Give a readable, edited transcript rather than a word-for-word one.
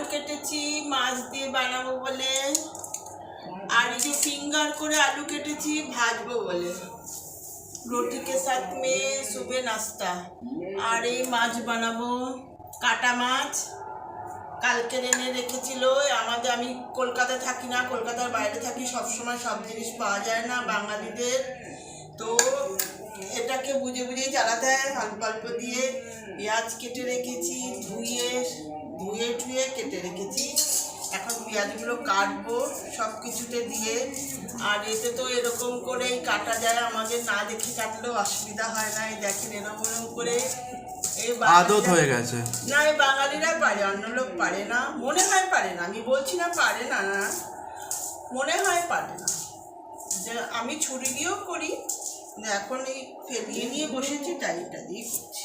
আলু কেটেছি মাছ দিয়ে বানাবো বলে, আর এই যে ফিঙ্গার করে আলু কেটেছি ভাজবো বলে। রুটি के साथ में सुबह नाश्ता। আর এই মাছ বানাবো, কাটা মাছ কালকে এনে রেখেছিল আমাদের। আমি কলকাতায় থাকি না, কলকাতার বাইরে থাকি, সবসময় সব জিনিস পাওয়া যায় না বাঙালিদের, তো এটাকে বুঝে বুঝেই চালাতে হয়। অল্প অল্প দিয়ে পেঁয়াজ কেটে রেখেছি, ধুয়ে ঠুয়ে কেটে রেখেছি। এখন পেঁয়াজগুলো কাটবো সব কিছুতে দিয়ে। আর এতে তো এরকম করেই কাটা যায়, আমাদের না দেখে কাটলেও অসুবিধা হয় না। এই দেখেন এরকম করে এই আদত হয়ে গেছে। না, এই বাঙালিরা পারে, অন্য লোক পারে না, মনে হয় পারে না। আমি বলছি না পারে না, না মনে হয় পারে না। যে আমি ছুরি দিয়েও করি, এখন এই ফেলিয়ে নিয়ে বসেছি, তাই এটা দিয়ে করছি।